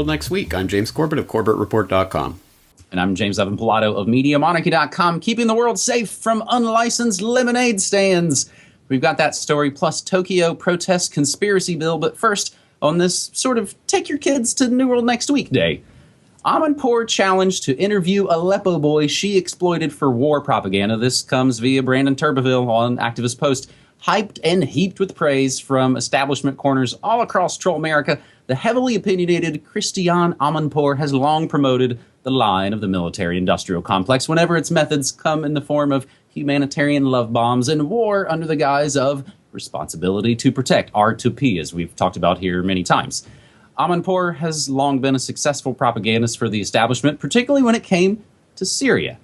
Next week. I'm James Corbett of CorbettReport.com. And I'm James Evan Pilato of MediaMonarchy.com, keeping the world safe from unlicensed lemonade stands. We've got that story, plus Tokyo protest conspiracy bill. But first, on this sort of take your kids to New World Next Week day, Amanpour challenged to interview Aleppo boy she exploited for war propaganda. This comes via Brandon Turbeville on Activist Post. Hyped and heaped with praise from establishment corners all across Troll America, the heavily opinionated Christiane Amanpour has long promoted the line of the military-industrial complex whenever its methods come in the form of humanitarian love bombs and war under the guise of responsibility to protect, R2P, as we've talked about here many times. Amanpour has long been a successful propagandist for the establishment, particularly when it came to Syria.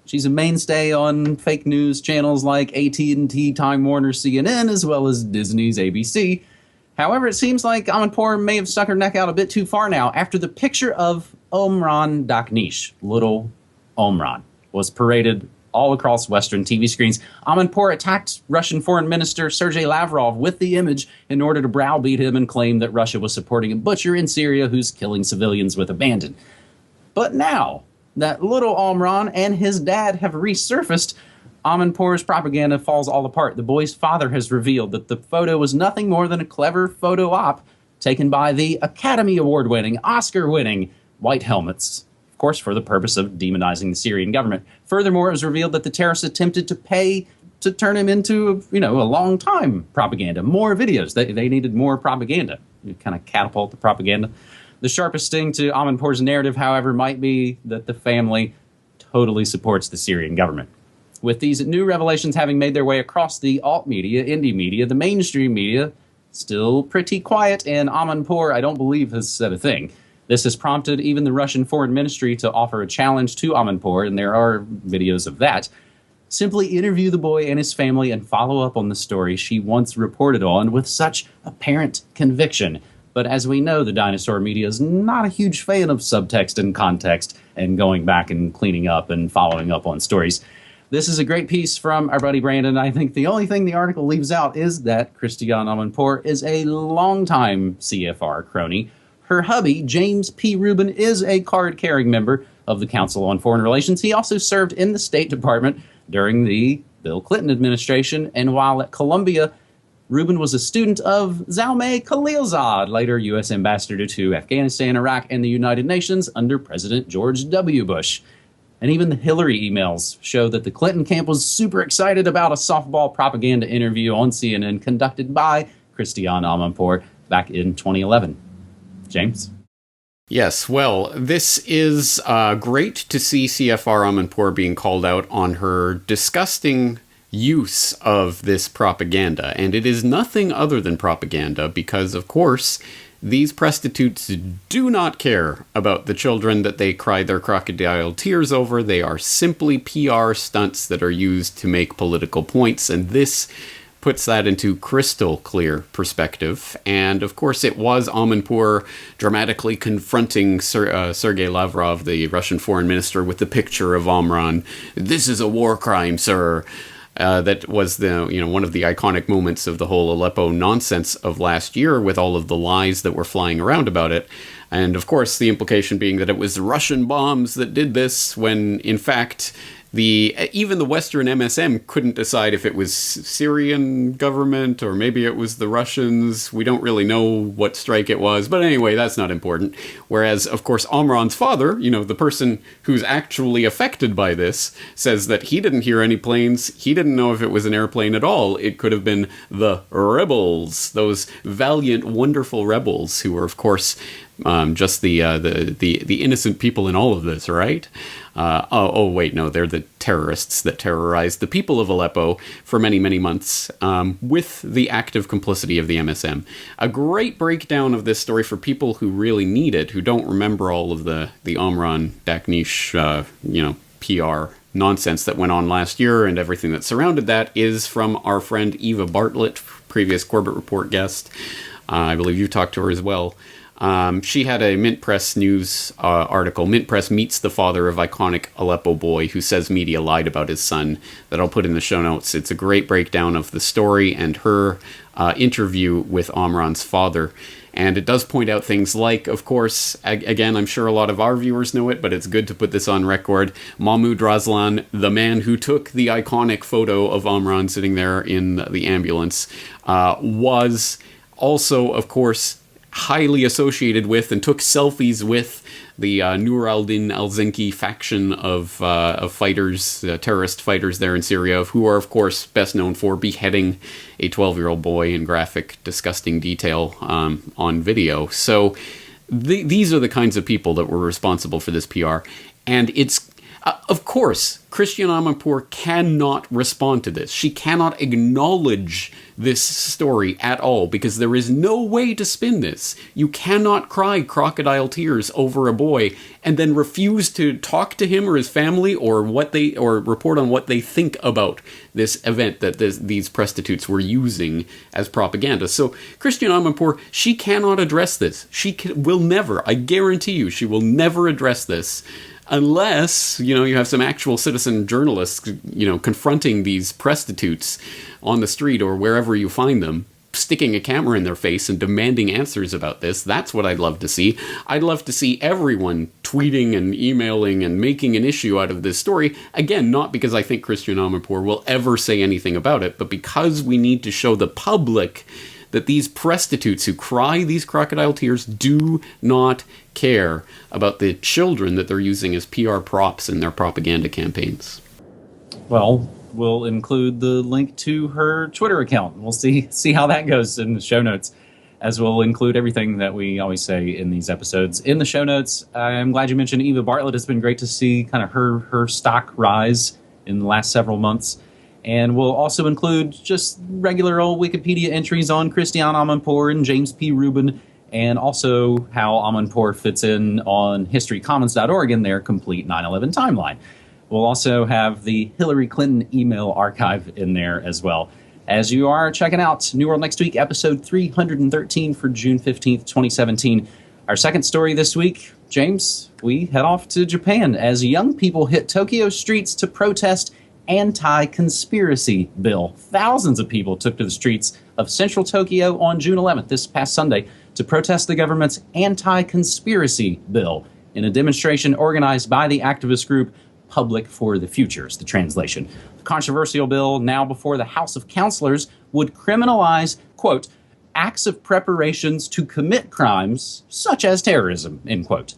She's a mainstay on fake news channels like AT&T, Time Warner, CNN, as well as Disney's ABC. However, it seems like Amanpour may have stuck her neck out a bit too far now after the picture of Omran Daknish, little Omran, was paraded all across Western TV screens. Amanpour attacked Russian Foreign Minister Sergei Lavrov with the image in order to browbeat him and claim that Russia was supporting a butcher in Syria who's killing civilians with abandon. But now that little Omran and his dad have resurfaced, Amanpour's propaganda falls all apart. The boy's father has revealed that the photo was nothing more than a clever photo op taken by the Academy Award-winning, Oscar-winning White Helmets, of course for the purpose of demonizing the Syrian government. Furthermore, it was revealed that the terrorists attempted to pay to turn him into, a long-time propaganda. More videos. They needed more propaganda. You kind of catapult the propaganda. The sharpest sting to Amanpour's narrative, however, might be that the family totally supports the Syrian government. With these new revelations having made their way across the alt media, indie media, the mainstream media, still pretty quiet, and Amanpour, I don't believe, has said a thing. This has prompted even the Russian Foreign Ministry to offer a challenge to Amanpour, and there are videos of that. Simply interview the boy and his family and follow up on the story she once reported on with such apparent conviction. But as we know, the dinosaur media is not a huge fan of subtext and context and going back and cleaning up and following up on stories. This is a great piece from our buddy Brandon. I think the only thing the article leaves out is that Christiane Amanpour is a longtime CFR crony. Her hubby, James P. Rubin, is a card-carrying member of the Council on Foreign Relations. He also served in the State Department during the Bill Clinton administration, and while at Columbia, Rubin was a student of Zalmay Khalilzad, later U.S. ambassador to Afghanistan, Iraq, and the United Nations under President George W. Bush. And even the Hillary emails show that the Clinton camp was super excited about a softball propaganda interview on CNN conducted by Christiane Amanpour back in 2011. James? Yes, well, this is great to see CFR Amanpour being called out on her disgusting use of this propaganda. And it is nothing other than propaganda because, of course, these prostitutes do not care about the children that they cry their crocodile tears over. They are simply PR stunts that are used to make political points, and this puts that into crystal clear perspective. And of course, it was Amanpour dramatically confronting Sergei Lavrov, the Russian foreign minister, with the picture of Omran. "This is a war crime, sir." That was one of the iconic moments of the whole Aleppo nonsense of last year, with all of the lies that were flying around about it. And of course, the implication being that it was Russian bombs that did this, when in fact even the Western MSM couldn't decide if it was Syrian government or maybe it was the Russians. We don't really know what strike it was, but anyway, that's not important. Whereas, of course, Omran's father, the person who's actually affected by this, says that he didn't hear any planes. He didn't know if it was an airplane at all. It could have been the rebels, those valiant, wonderful rebels who were, of course, just the innocent people in all of this, right? Wait, no, they're the terrorists that terrorized the people of Aleppo for many, many months, with the active complicity of the MSM. A great breakdown of this story for people who really need it, who don't remember all of the Omran Daknish, PR nonsense that went on last year and everything that surrounded that, is from our friend Eva Bartlett, previous Corbett Report guest. I believe you talked to her as well. She had a Mint Press news article, Mint Press meets the father of iconic Aleppo boy who says media lied about his son, that I'll put in the show notes. It's a great breakdown of the story and her interview with Omran's father. And it does point out things like, of course, again, I'm sure a lot of our viewers know it, but it's good to put this on record, Mahmoud Razlan, the man who took the iconic photo of Amran sitting there in the ambulance, was also, of course, highly associated with and took selfies with the Nur al-Din al-Zinki faction of fighters, terrorist fighters there in Syria, who are, of course, best known for beheading a 12-year-old boy in graphic, disgusting detail on video. So these are the kinds of people that were responsible for this PR. And it's, of course, Christiane Amanpour cannot respond to this. She cannot acknowledge this story at all, because there is no way to spin this. You cannot cry crocodile tears over a boy and then refuse to talk to him or his family or report on what they think about this event that these prostitutes were using as propaganda. So Christiane Amanpour, she cannot address this. She will never, I guarantee you, she will never address this. Unless, you have some actual citizen journalists, confronting these prostitutes on the street or wherever you find them, sticking a camera in their face and demanding answers about this. That's what I'd love to see. I'd love to see everyone tweeting and emailing and making an issue out of this story. Again, not because I think Christiane Amanpour will ever say anything about it, but because we need to show the public that these prostitutes who cry these crocodile tears do not care about the children that they're using as PR props in their propaganda campaigns. Well, we'll include the link to her Twitter account. We'll see how that goes in the show notes, as we'll include everything that we always say in these episodes in the show notes. I'm glad you mentioned Eva Bartlett. It's been great to see kind of her stock rise in the last several months. And we'll also include just regular old Wikipedia entries on Christiane Amanpour and James P. Rubin, and also how Amanpour fits in on historycommons.org in their complete 9/11 timeline. We'll also have the Hillary Clinton email archive in there as well. As you are checking out New World Next Week, episode 313 for June 15th, 2017. Our second story this week, James, we head off to Japan as young people hit Tokyo streets to protest anti-conspiracy bill. Thousands of people took to the streets of central Tokyo on June 11th, this past Sunday, to protest the government's anti-conspiracy bill in a demonstration organized by the activist group Public for the Future, is the translation. The controversial bill, now before the House of Councilors, would criminalize, quote, acts of preparations to commit crimes such as terrorism, end quote,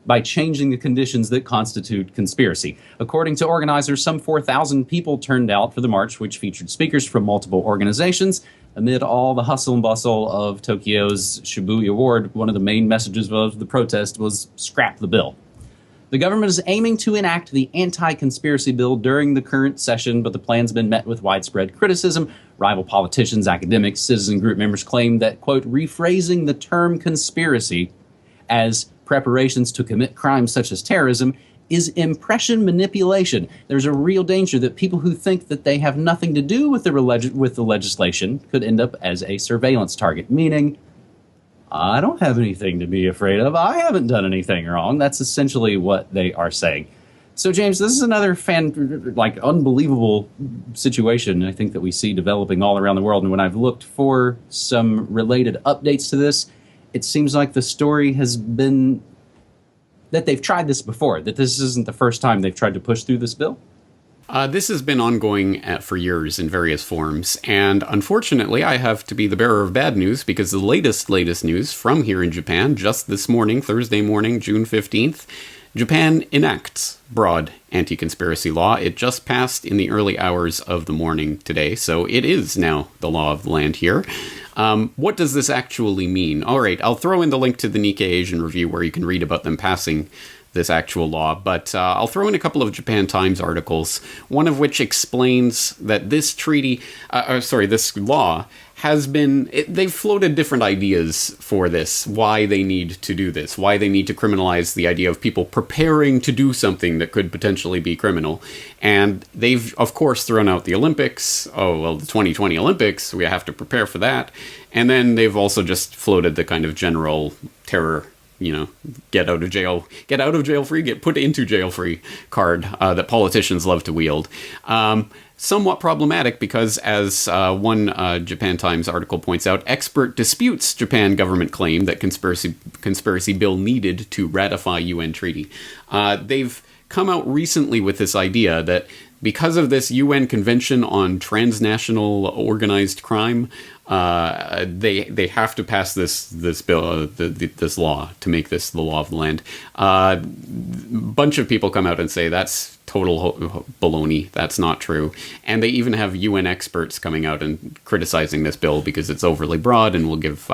by changing the conditions that constitute conspiracy. According to organizers, some 4,000 people turned out for the march, which featured speakers from multiple organizations. Amid all the hustle and bustle of Tokyo's Shibuya Ward, one of the main messages of the protest was scrap the bill. The government is aiming to enact the anti-conspiracy bill during the current session, but the plan's been met with widespread criticism. Rival politicians, academics, citizen group members claim that, quote, rephrasing the term conspiracy as preparations to commit crimes such as terrorism is impression manipulation. There's a real danger that people who think that they have nothing to do with the legislation could end up as a surveillance target, meaning, I don't have anything to be afraid of. I haven't done anything wrong. That's essentially what they are saying. So, James, this is another unbelievable situation, I think, that we see developing all around the world. And when I've looked for some related updates to this, it seems like the story has been that they've tried this before, that this isn't the first time they've tried to push through this bill. This has been ongoing for years in various forms, and unfortunately I have to be the bearer of bad news, because the latest news from here in Japan, just this morning, Thursday morning, June 15th, Japan enacts broad anti-conspiracy law. It just passed in the early hours of the morning today, so it is now the law of the land here. What does this actually mean? All right, I'll throw in the link to the Nikkei Asian Review where you can read about them passing this actual law, but I'll throw in a couple of Japan Times articles, one of which explains that this this law has been, they've floated different ideas for this, why they need to do this, why they need to criminalize the idea of people preparing to do something that could potentially be criminal. And they've, of course, thrown out the Olympics. Oh, well, the 2020 Olympics, we have to prepare for that. And then they've also just floated the kind of general terror, get out of jail free, get put into jail free card that politicians love to wield. somewhat problematic because, as one Japan Times article points out, expert disputes Japan government claim that conspiracy bill needed to ratify UN treaty. They've come out recently with this idea that because of this UN Convention on Transnational Organized Crime, they have to pass this bill, this law, to make this the law of the land. Bunch of people come out and say that's total baloney. That's not true. And they even have UN experts coming out and criticizing this bill because it's overly broad and will give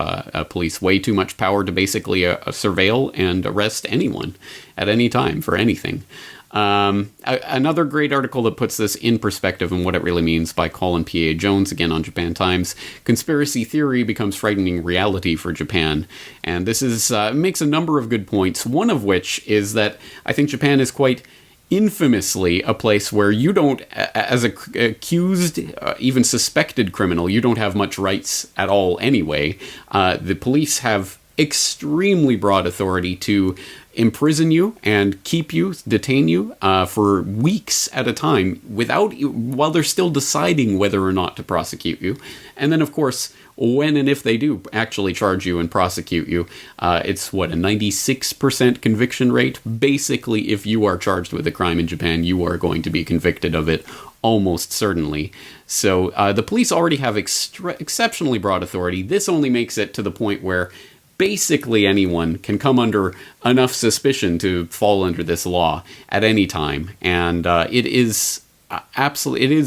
police way too much power to basically surveil and arrest anyone at any time for anything. Another great article that puts this in perspective and what it really means by Colin P.A. Jones, again on Japan Times. Conspiracy theory becomes frightening reality for Japan. And this is makes a number of good points, one of which is that I think Japan is quite infamously a place where you don't, as a accused, even suspected criminal, you don't have much rights at all anyway. The police have extremely broad authority to imprison you and keep you, detain you for weeks at a time while they're still deciding whether or not to prosecute you. And then, of course, when and if they do actually charge you and prosecute you, it's a 96% conviction rate. Basically, if you are charged with a crime in Japan, you are going to be convicted of it almost certainly. So the police already have exceptionally broad authority. This only makes it to the point where basically anyone can come under enough suspicion to fall under this law at any time. And it is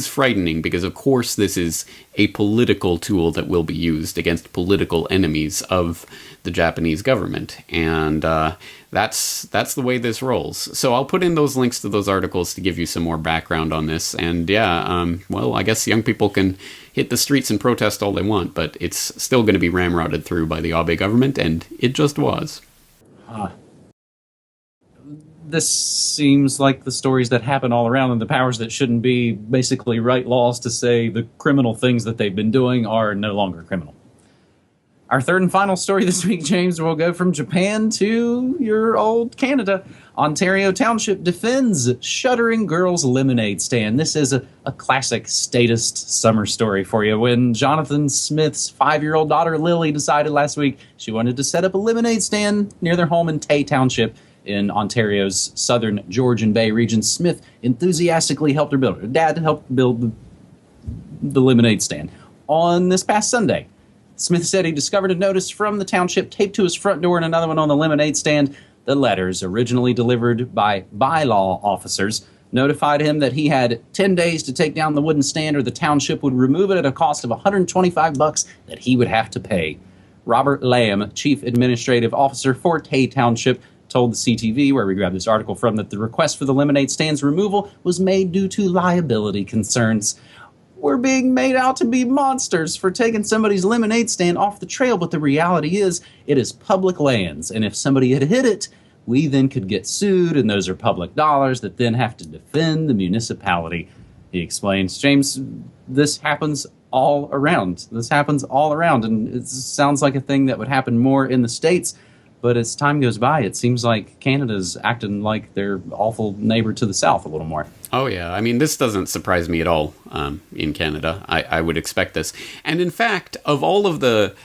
frightening because, of course, this is a political tool that will be used against political enemies of the Japanese government. And that's the way this rolls. So I'll put in those links to those articles to give you some more background on this. And well, I guess young people can hit the streets and protest all they want, but it's still going to be ramrodded through by the Abe government, and it just was. This seems like the stories that happen all around, and the powers that shouldn't be basically write laws to say the criminal things that they've been doing are no longer criminal. Our third and final story this week, James, will go from Japan to your old Canada. Ontario Township defends shuddering girls' lemonade stand. This is a classic statist summer story for you. When Jonathan Smith's 5-year-old daughter Lily decided last week she wanted to set up a lemonade stand near their home in Tay Township in Ontario's southern Georgian Bay region, Smith enthusiastically helped her build it. Her dad helped build the lemonade stand. On this past Sunday, Smith said he discovered a notice from the township taped to his front door and another one on the lemonade stand. The letters, originally delivered by bylaw officers, notified him that he had 10 days to take down the wooden stand or the township would remove it at a cost of $125 that he would have to pay. Robert Lamb, chief administrative officer for Tay Township, told the CTV, where we grabbed this article from, that the request for the lemonade stand's removal was made due to liability concerns. We're being made out to be monsters for taking somebody's lemonade stand off the trail, but the reality is it is public lands, and if somebody had hit it, we then could get sued, and those are public dollars that then have to defend the municipality, he explains. James, this happens all around. And it sounds like a thing that would happen more in the States. But as time goes by, it seems like Canada's acting like their awful neighbor to the south a little more. Oh, yeah. I mean, this doesn't surprise me at all in Canada. I would expect this. And in fact, of all of the,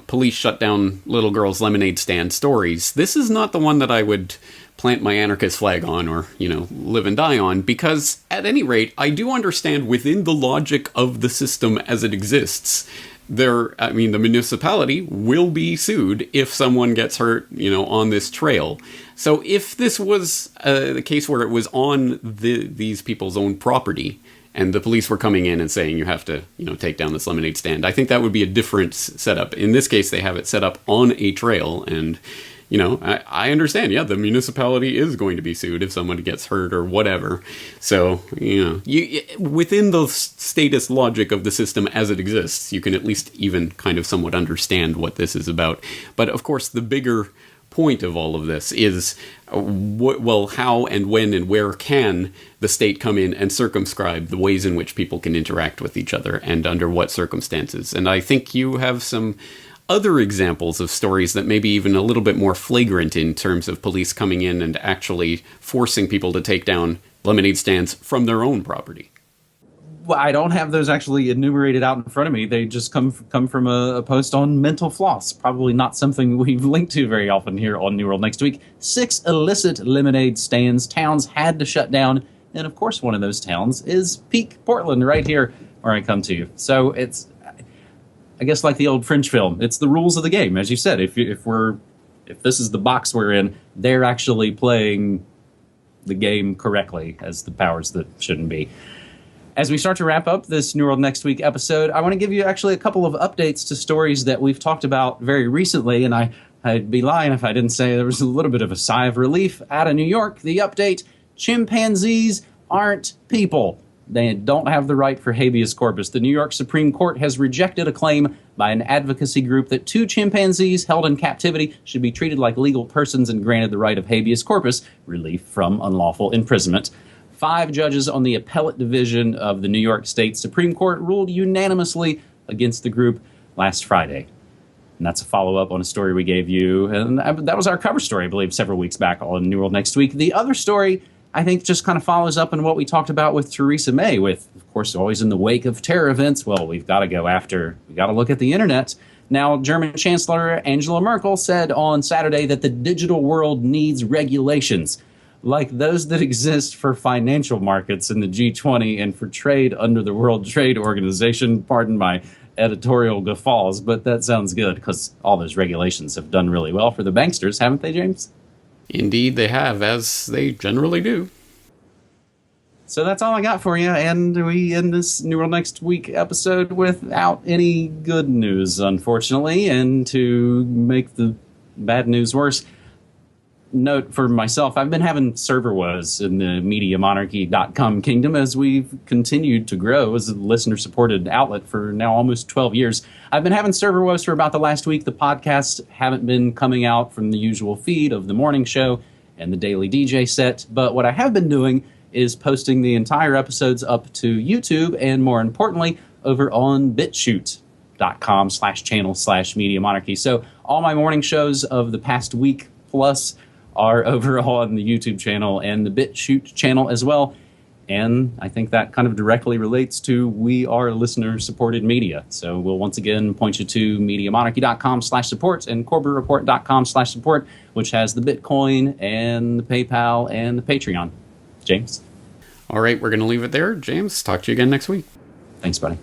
police shut down little girls' lemonade stand stories, this is not the one that I would plant my anarchist flag on or, live and die on, because at any rate, I do understand within the logic of the system as it exists, the municipality will be sued if someone gets hurt, on this trail. So if this was the case where it was on these people's own property and the police were coming in and saying you have to, take down this lemonade stand, I think that would be a different setup. In this case, they have it set up on a trail and, I understand, the municipality is going to be sued if someone gets hurt or whatever. So, within the status logic of the system as it exists, you can at least even kind of somewhat understand what this is about. But, of course, the bigger point of all of this is, how and when and where can the state come in and circumscribe the ways in which people can interact with each other and under what circumstances. And I think you have some other examples of stories that may be even a little bit more flagrant in terms of police coming in and actually forcing people to take down lemonade stands from their own property. Well, I don't have those actually enumerated out in front of me. They just come from a post on mental floss. Probably not something we've linked to very often here on New World Next Week. 6 illicit lemonade stands. Towns had to shut down. And, of course, one of those towns is Peak, Portland, right here where I come to you. So it's, I guess, like the old French film. It's the rules of the game. As you said, if this is the box we're in, they're actually playing the game correctly as the powers that shouldn't be. As we start to wrap up this New World Next Week episode, I want to give you actually a couple of updates to stories that we've talked about very recently, and I'd be lying if I didn't say there was a little bit of a sigh of relief out of New York. The update: chimpanzees aren't people. They don't have the right for habeas corpus. The New York Supreme Court has rejected a claim by an advocacy group that 2 chimpanzees held in captivity should be treated like legal persons and granted the right of habeas corpus, relief from unlawful imprisonment. 5 judges on the appellate division of the New York State Supreme Court ruled unanimously against the group last Friday. And that's a follow-up on a story we gave you. And that was our cover story, I believe, several weeks back on New World Next Week. The other story, I think, just kind of follows up on what we talked about with Theresa May, with, of course, always in the wake of terror events. Well, we've got to look at the internet. Now, German Chancellor Angela Merkel said on Saturday that the digital world needs regulations, like those that exist for financial markets in the G20 and for trade under the World Trade Organization. Pardon my editorial guffaws, but that sounds good because all those regulations have done really well for the banksters, haven't they, James? Indeed, they have, as they generally do. So that's all I got for you, and we end this New World Next Week episode without any good news, unfortunately. And to make the bad news worse, note for myself, I've been having server woes in the MediaMonarchy.com kingdom as we've continued to grow as a listener-supported outlet for now almost 12 years. I've been having server woes for about the last week. The podcasts haven't been coming out from the usual feed of the morning show and the daily DJ set, but what I have been doing is posting the entire episodes up to YouTube and, more importantly, over on BitChute.com/channel/MediaMonarchy. So all my morning shows of the past week plus are over on the YouTube channel and the BitChute channel as well. And I think that kind of directly relates to we are listener-supported media. So we'll once again point you to MediaMonarchy.com/support and CorbettReport.com/support, which has the Bitcoin and the PayPal and the Patreon. James? All right, we're going to leave it there. James, talk to you again next week. Thanks, buddy.